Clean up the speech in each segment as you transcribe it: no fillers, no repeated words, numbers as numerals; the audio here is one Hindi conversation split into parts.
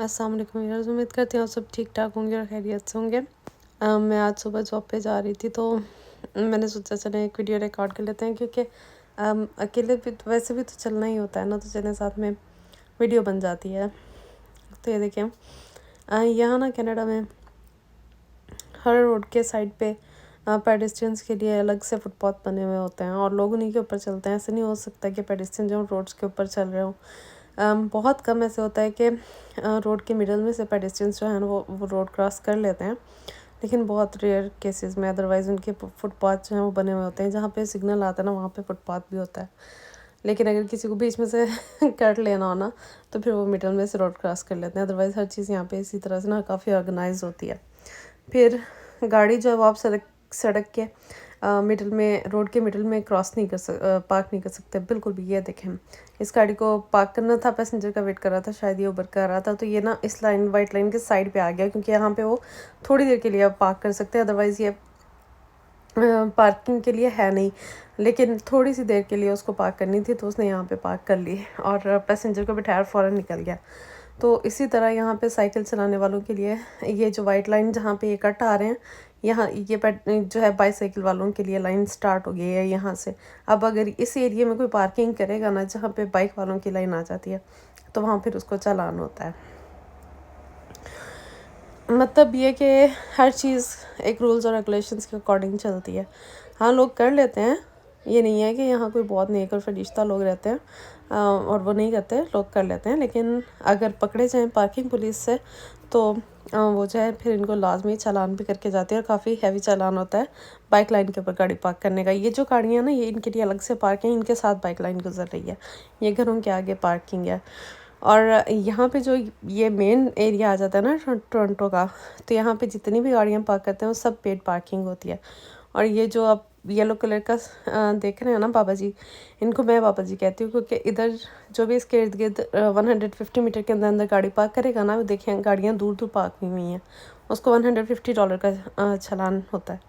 अस्सलाम वालेकुम यार, उम्मीद करती हूँ आप सब ठीक ठाक होंगे और खैरियत से होंगे। मैं आज सुबह जॉब पे जा रही थी तो मैंने सोचा चले एक वीडियो रिकॉर्ड कर लेते हैं, क्योंकि अकेले भी तो वैसे भी तो चलना ही होता है ना, तो चले साथ में वीडियो बन जाती है। तो ये देखें, यहाँ ना कनाडा में हर रोड के साइड पे पेडेस्ट्रियंस के लिए अलग से फुटपाथ बने हुए होते हैं और लोग उन्हीं के ऊपर चलते हैं। ऐसे नहीं हो सकता कि पेडेस्ट्रियन जो रोड्स के ऊपर चल रहे हों। बहुत कम ऐसे होता है कि रोड के मिडल में से पेडेस्ट्रियंस जो हैं वो रोड क्रॉस कर लेते हैं, लेकिन बहुत रेयर केसेस में अदरवाइज़ उनके फुटपाथ जो हैं वो बने हुए होते हैं। जहाँ पे सिग्नल आता है ना, वहाँ पे फुटपाथ भी होता है। लेकिन अगर किसी को बीच में से कट लेना हो ना, तो फिर वो मिडल में से रोड क्रॉस कर लेते हैं। अदरवाइज़ हर चीज़ यहाँ पे इसी तरह से ना काफ़ी ऑर्गेनाइज होती है। फिर गाड़ी जो है वो आप सड़क के मिडल में, रोड के मिडल में क्रॉस नहीं पार्क नहीं कर सकते बिल्कुल भी। ये देखें, इस गाड़ी को पार्क करना था, पैसेंजर का वेट कर रहा था, शायद ये उबर कर रहा था, तो ये ना इस लाइन वाइट लाइन के साइड पे आ गया, क्योंकि यहाँ पे वो थोड़ी देर के लिए आप पार्क कर सकते हैं। अदरवाइज़ ये पार्किंग के लिए है नहीं, लेकिन थोड़ी सी देर के लिए उसको पार्क करनी थी, तो उसने यहाँ पे पार्क कर ली और पैसेंजर को बिठाया, फ़ौरन निकल गया। तो इसी तरह यहाँ पे साइकिल चलाने वालों के लिए ये जो वाइट लाइन जहाँ पे ये कट आ रहे हैं, यहाँ ये जो है बाईसाइकिल वालों के लिए लाइन स्टार्ट हो गई है यहाँ से। अब अगर इस एरिया में कोई पार्किंग करेगा ना, जहाँ पे बाइक वालों की लाइन आ जाती है, तो वहाँ फिर उसको चालान होता है। मतलब ये कि हर चीज़ एक रूल्स और रेगुलेशंस के अकॉर्डिंग चलती है। हाँ, लोग कर लेते हैं, ये नहीं है कि यहाँ कोई बहुत नेक और फरिश्ता लोग रहते हैं और वो नहीं करते, लोग कर लेते हैं। लेकिन अगर पकड़े जाएं पार्किंग पुलिस से, तो वो जो है फिर इनको लाजमी चालान भी करके जाती है, और काफ़ी हैवी चालान होता है बाइक लाइन के ऊपर गाड़ी पार्क करने का। ये जो गाड़ियाँ ना, ये इनके लिए अलग से पार्क है, इनके साथ बाइक लाइन गुजर रही है, ये घरों के आगे पार्किंग है। और यहाँ पे जो ये मेन एरिया आ जाता है ना टोरंटो का, तो यहाँ पे जितनी भी गाड़ियाँ पार्क करते हैं वो सब पेड पार्किंग होती है। और ये जो आप येलो कलर का देख रहे हैं ना बाबा जी, इनको मैं बाबा जी कहती हूँ, क्योंकि इधर जो भी इसके इर्द गिर्द 150 मीटर के अंदर अंदर गाड़ी पार्क करेगा ना, वो देखें गाड़ियाँ दूर दूर पार्क हुई हुई हैं, उसको $150 का चालान होता है,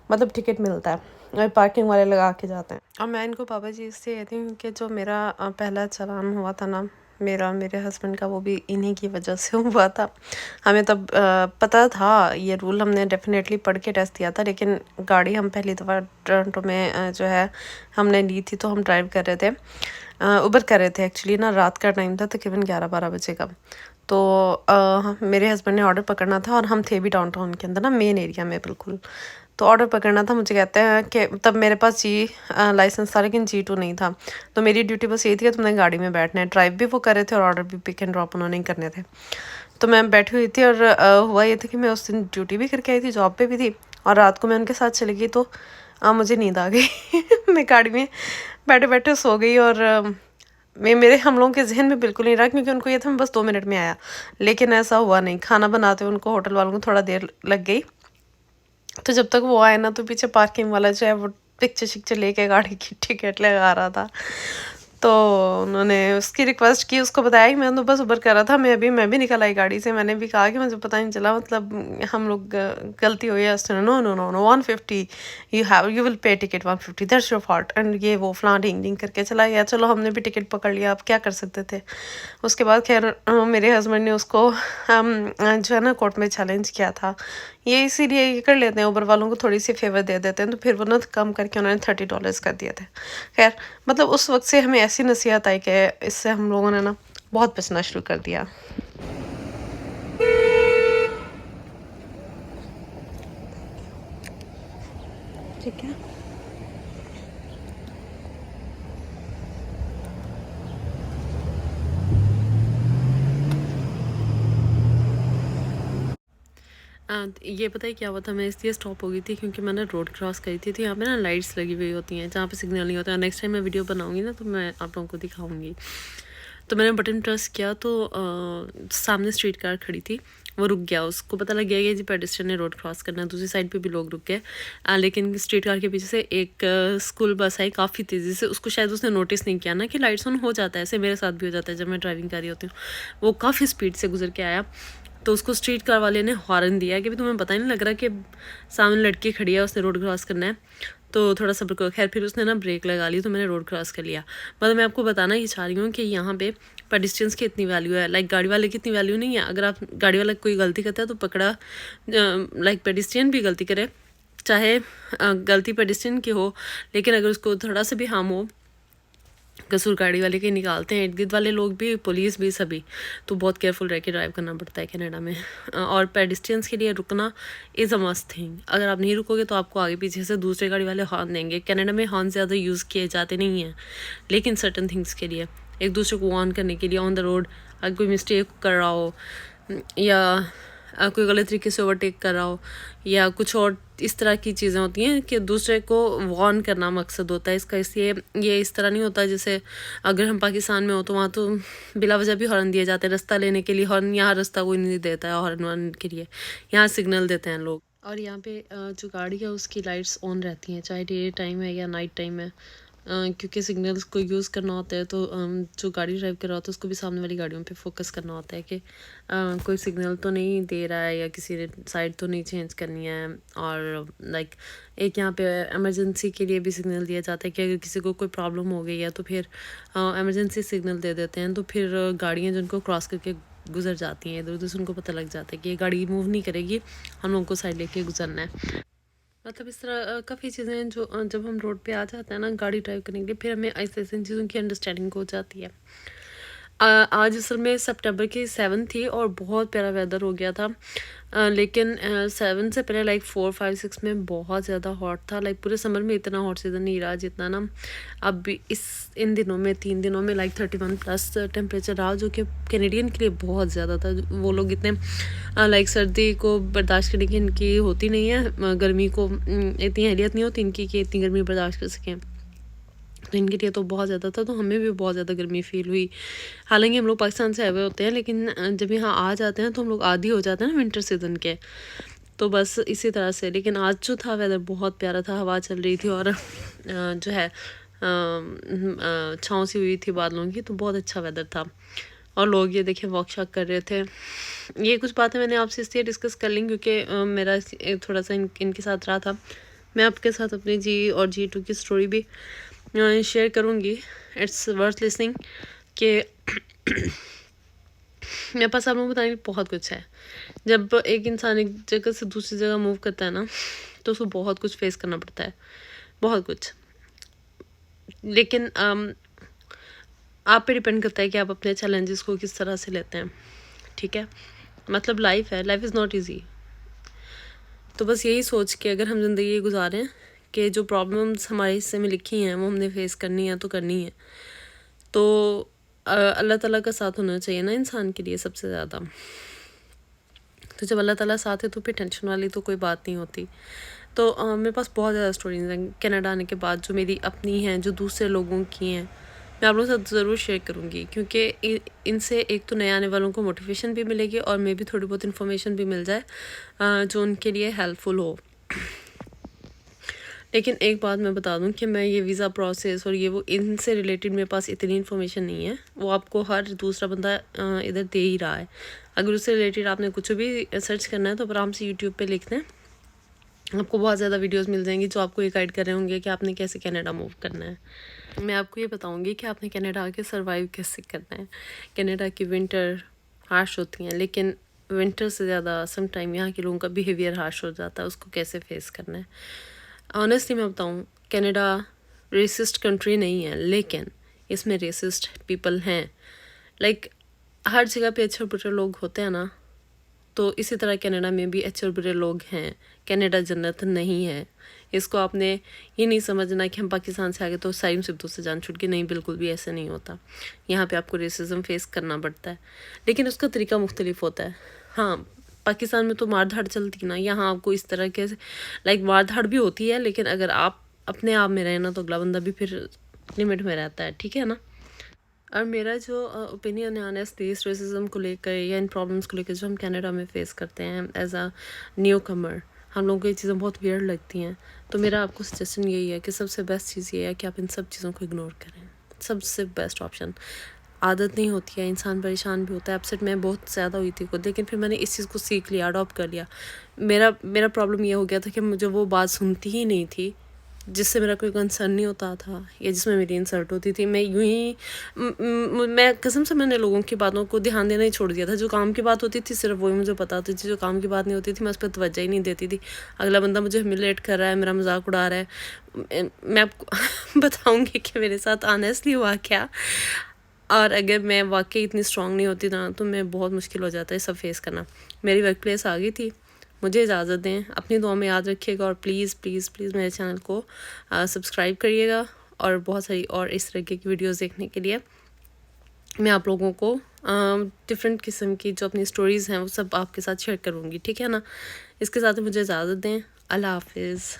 मतलब टिकट मिलता है, और पार्किंग वाले लगा के जाते हैं। और मैं इनको बाबा जी इससे कहती हूँ कि जो मेरा पहला चालान हुआ था ना, मेरे हस्बैंड का, वो भी इन्हीं की वजह से हुआ था। हमें तब पता था ये रूल, हमने डेफिनेटली पढ़ के टेस्ट दिया था, लेकिन गाड़ी हम पहली दफ़ा टोरंटो में जो है हमने ली थी, तो हम ड्राइव कर रहे थे, उबर कर रहे थे एक्चुअली ना, रात का टाइम था, तकरीबन 11-12 बजे का। तो मेरे हस्बैंड ने ऑर्डर पकड़ना था, और हम थे भी डाउनटाउन के अंदर ना, मेन एरिया में बिल्कुल। तो ऑर्डर पकड़ना था, मुझे कहते हैं कि तब मेरे पास जी लाइसेंस था, लेकिन G2 नहीं था। तो मेरी ड्यूटी बस यही थी कि तुमने गाड़ी में बैठना है। ड्राइव भी वो कर रहे थे और ऑर्डर भी पिक एंड ड्रॉप उन्होंने करने थे। तो मैं बैठी हुई थी, और हुआ ये था कि मैं उस दिन ड्यूटी भी करके आई थी, जॉब पे भी थी, और रात को मैं उनके साथ चली गई, तो मुझे नींद आ गई मैं गाड़ी में बैठे बैठे सो गई। और मेरे हम लोगों के जहन में बिल्कुल नहीं रहा, क्योंकि उनको ये था मैं बस 2 मिनट में आया, लेकिन ऐसा हुआ नहीं। खाना बनाते हुए उनको, होटल वालों को थोड़ा देर लग गई, तो जब तक वो आए ना, तो पीछे पार्किंग वाला जो है वो पिक्चर शिक्चर लेके गाड़ी की टिकट लगा रहा था। तो उन्होंने उसकी रिक्वेस्ट की, उसको बताया कि मैं तो बस उबर कर रहा था, मैं भी निकल आई गाड़ी से। मैंने भी कहा कि मुझे पता नहीं चला, मतलब हम लोग गलती हुई है। No no no no 150 you will pay ticket 150, that's your fault, and ये वो फलां ढिंग ढिंग करके चला गया। चलो, हमने भी टिकट पकड़ लिया, आप क्या कर सकते थे। उसके बाद खैर मेरे हस्बैंड ने उसको जो है ना कोर्ट में चैलेंज किया था। ये इसीलिए ये कर लेते हैं, उबर वालों को थोड़ी सी फेवर दे देते हैं, तो फिर वो ना कम करके उन्होंने $30 कर दिए थे। खैर, मतलब उस वक्त से हमें ऐसी नसीहत आई कि इससे हम लोगों ने ना बहुत बचना शुरू कर दिया। ठीक है, ये पता है क्या हुआ था, मैं इसलिए स्टॉप हो गई थी क्योंकि मैंने रोड क्रॉस करी थी, तो यहाँ पे ना लाइट्स लगी हुई होती हैं जहाँ पे सिग्नल नहीं होता है। नेक्स्ट टाइम मैं वीडियो बनाऊंगी ना, तो मैं आप लोगों को दिखाऊंगी। तो मैंने बटन प्रेस किया, तो सामने स्ट्रीट कार खड़ी थी, वो रुक गया। उसको पता लग गया कि जी पेडेस्ट्रियन ने रोड क्रॉस करना है। दूसरी साइड पे भी लोग रुक गए, लेकिन स्ट्रीट कार के पीछे से एक स्कूल बस आई काफ़ी तेज़ी से। उसको शायद उसने नोटिस नहीं किया ना कि लाइट्स ऑन हो जाता है, ऐसे मेरे साथ भी हो जाता है जब मैं ड्राइविंग कर रही होती हूँ। वो काफ़ी स्पीड से गुजर के आया, तो उसको स्ट्रीट कार वाले ने हॉर्न दिया कि भी तुम्हें पता नहीं लग रहा कि सामने लड़की खड़ी है, उसने रोड क्रॉस करना है। तो थोड़ा सब्र करो। खैर फिर उसने ना ब्रेक लगा ली तो मैंने रोड क्रॉस कर लिया। मतलब मैं आपको बताना ही चाह रही हूँ कि यहाँ पे पेडिस्ट्रियंस की इतनी वैल्यू है, लाइक गाड़ी वाले की इतनी वैल्यू नहीं है। अगर आप गाड़ी वाला कोई गलती करता है तो पकड़ा, लाइक पेडिस्ट्रियन भी गलती करे, चाहे गलती पेडिस्ट्रियन की हो, लेकिन अगर उसको थोड़ा सा भी हार्म हो, कसूर गाड़ी वाले के निकालते हैं, इर्द गिर्द वाले लोग भी, पुलिस भी, सभी। तो बहुत केयरफुल रह के ड्राइव करना पड़ता है कनाडा में। और पेडिस्ट्रियंस के लिए रुकना इज़ अ मस्ट थिंग। अगर आप नहीं रुकोगे तो आपको आगे पीछे से दूसरे गाड़ी वाले हॉर्न देंगे। कनाडा में हॉर्न ज़्यादा यूज़ किए जाते नहीं हैं, लेकिन सर्टन थिंग्स के लिए, एक दूसरे को वार्न करने के लिए ऑन द रोड, अगर कोई मिस्टेक कर रहा हो या कोई गलत तरीके से ओवरटेक कर रहा हो या कुछ और इस तरह की चीज़ें होती हैं कि दूसरे को वार्न करना मकसद होता है इसका। इसलिए ये इस तरह नहीं होता जैसे अगर हम पाकिस्तान में हो तो वहाँ तो बिला वजह भी हॉर्न दिए जाते हैं रास्ता लेने के लिए। हॉर्न यहाँ रास्ता कोई नहीं देता है हॉर्न वार्न के लिए, यहाँ सिग्नल देते हैं लोग। और यहाँ पे जो गाड़ी है उसकी लाइट्स ऑन रहती हैं, चाहे डे टाइम है या नाइट टाइम है, क्योंकि सिग्नल्स को यूज़ करना होता है। तो जो गाड़ी ड्राइव कर रहा होता है उसको भी सामने वाली गाड़ियों पे फोकस करना होता है कि कोई सिग्नल तो नहीं दे रहा है या किसी ने साइड तो नहीं चेंज करनी है। और लाइक एक यहाँ पे इमरजेंसी के लिए भी सिग्नल दिया जाता है कि अगर किसी को कोई प्रॉब्लम हो गई है तो फिर इमरजेंसी सिग्नल दे देते हैं। तो फिर गाड़ियाँ जिनको क्रॉस करके गुजर जाती हैं इधर उधर से, उनको पता लग जाता है कि ये गाड़ी मूव नहीं करेगी, हम लोगों को साइड लेके गुजरना है। मतलब इस तरह काफ़ी चीज़ें हैं जो जब हम रोड पे आ जाते हैं ना गाड़ी ड्राइव करने के लिए, फिर हमें ऐसे ऐसे चीज़ों की अंडरस्टैंडिंग हो जाती है। आज असल में सितंबर की 7 थी और बहुत प्यारा वेदर हो गया था। लेकिन 7 से पहले लाइक 4, 5, 6 में बहुत ज़्यादा हॉट था। लाइक पूरे समर में इतना हॉट सीज़न नहीं रहा जितना ना अब भी इन दिनों में 3 दिनों में लाइक 31+ टेम्परेचर रहा, जो कि कैनेडियन के लिए बहुत ज़्यादा था। वो लोग इतने लाइक सर्दी को बर्दाश्त करने की इनकी होती नहीं है, गर्मी को इतनी अहलियत नहीं होती इनकी कि इतनी गर्मी बर्दाश्त कर सकें। तो इनके लिए तो बहुत ज़्यादा था, तो हमें भी बहुत ज़्यादा गर्मी फील हुई। हालांकि हम लोग पाकिस्तान से आए हुए होते हैं, लेकिन जब यहाँ आ जाते हैं तो हम लोग आदी हो जाते हैं ना विंटर सीज़न के। तो बस इसी तरह से। लेकिन आज जो था वेदर बहुत प्यारा था, हवा चल रही थी और जो है छाँव सी हुई थी बादलों की, तो बहुत अच्छा वेदर था। और लोग ये देखें वॉक शॉक कर रहे थे। ये कुछ बातें मैंने आपसे इसलिए डिस्कस कर ली क्योंकि मेरा थोड़ा सा इनके साथ रहा था। मैं आपके साथ अपनी G2 की स्टोरी भी शेयर करूँगी। इट्स वर्थ लिसनिंग कि मेरे पास आप लोगों को बताने के लिए बहुत कुछ है। जब एक इंसान एक जगह से दूसरी जगह मूव करता है ना तो उसको बहुत कुछ फेस करना पड़ता है, बहुत कुछ। लेकिन आप पे डिपेंड करता है कि आप अपने चैलेंजेस को किस तरह से लेते हैं, ठीक है। मतलब लाइफ है, लाइफ इज़ नॉट ईजी। तो बस यही सोच के अगर हम ज़िंदगी गुजारें कि जो प्रॉब्लम्स हमारे हिस्से में लिखी हैं वो हमने फेस करनी है तो करनी है। तो अल्लाह ताला का साथ होना चाहिए ना इंसान के लिए सबसे ज़्यादा। तो जब अल्लाह ताला साथ है तो फिर टेंशन वाली तो कोई बात नहीं होती। तो मेरे पास बहुत ज़्यादा स्टोरीज हैं कनाडा आने के बाद, जो मेरी अपनी हैं, जो दूसरे लोगों की हैं, मैं आप लोगों के साथ ज़रूर शेयर करूँगी। क्योंकि इनसे एक तो नए आने वालों को मोटिवेशन भी मिलेगी और मे भी थोड़ी बहुत इन्फॉर्मेशन भी मिल जाए जो उनके लिए हेल्पफुल हो। लेकिन एक बात मैं बता दूं कि मैं ये वीज़ा प्रोसेस और ये वो इनसे रिलेटेड मेरे पास इतनी इन्फॉर्मेशन नहीं है। वो आपको हर दूसरा बंदा इधर दे ही रहा है। अगर उससे रिलेटेड आपने कुछ भी सर्च करना है तो आराम से यूट्यूब पे लिख दें, आपको बहुत ज़्यादा वीडियोस मिल जाएंगी जो आपको ये गाइड कर रहे होंगे कि आपने कैसे कनाडा मूव करना है। मैं आपको ये बताऊँगी कि आपने कनाडा आके सर्वाइव कैसे करना है। कनाडा की विंटर हार्श होती हैं, लेकिन विंटर से ज़्यादा सम टाइम यहाँ के लोगों का बिहेवियर हार्श हो जाता है, उसको कैसे फेस करना है। ऑनेस्टली मैं बताऊँ, कनाडा रेसिस्ट कंट्री नहीं है, लेकिन इसमें रेसिस्ट पीपल हैं। लाइक हर जगह पे अच्छे और बुरे लोग होते हैं ना, तो इसी तरह कनाडा में भी अच्छे और बुरे लोग हैं। कनाडा जन्नत नहीं है। इसको आपने ये नहीं समझना कि हम पाकिस्तान से आगे तो सारी मुसीबतों से जान छूट के, नहीं, बिल्कुल भी ऐसे नहीं होता। यहाँ पे आपको रेसिज्म फेस करना पड़ता है, लेकिन उसका तरीका मुख्तलिफ होता है। हाँ, पाकिस्तान में तो मार धाड़ चलती ना, यहाँ आपको इस तरह के लाइक मार धाड़ भी होती है, लेकिन अगर आप अपने आप में रहें ना तो अगला बंदा भी फिर लिमिट में रहता है, ठीक है ना। और मेरा जो ओपिनियन है ऑनेस्टली इस रेसिज्म को लेकर या इन प्रॉब्लम्स को लेकर जो हम कनाडा में फेस करते हैं एज अ न्यू कमर, हम लोगों को ये चीज़ें बहुत वियर्ड लगती हैं। तो मेरा आपको सजेशन यही है कि सबसे बेस्ट चीज़ ये है कि आप इन सब चीज़ों को इग्नोर करें। सबसे बेस्ट ऑप्शन। आदत नहीं होती है, इंसान परेशान भी होता है। अपसेट मैं बहुत ज़्यादा हुई थी खुद, लेकिन फिर मैंने इस चीज़ को सीख लिया, अडॉप्ट कर लिया। मेरा प्रॉब्लम ये हो गया था कि मुझे वो बात सुनती ही नहीं थी जिससे मेरा कोई कंसर्न नहीं होता था या जिसमें मेरी इंसल्ट होती थी, मैं यूं ही मैं कसम से मैंने लोगों की बातों को ध्यान देना ही छोड़ दिया था। जो काम की बात होती थी सिर्फ वही मुझे पता होती थी, जो काम की बात नहीं होती थी मैं उस पर तवज्जो ही नहीं देती थी। अगला बंदा मुझे ह्यूमिलेट कर रहा है, मेरा मजाक उड़ा रहा है, मैं आपको बताऊँगी कि मेरे साथ ऑनेस्टली हुआ क्या। और अगर मैं वाकई इतनी स्ट्रांग नहीं होती ना तो मैं बहुत मुश्किल हो जाता है सब फेस करना। मेरी वर्क प्लेस आ गई थी, मुझे इजाज़त दें, अपनी दुआ में याद रखिएगा और प्लीज़ प्लीज़ प्लीज़ मेरे चैनल को सब्सक्राइब करिएगा और बहुत सारी और इस तरीके की वीडियोस देखने के लिए मैं आप लोगों को डिफरेंट किस्म की जो अपनी स्टोरीज़ हैं वो सब आपके साथ शेयर करूँगी, ठीक है ना। इसके साथ ही मुझे इजाज़त दें, अल्लाह हाफिज़।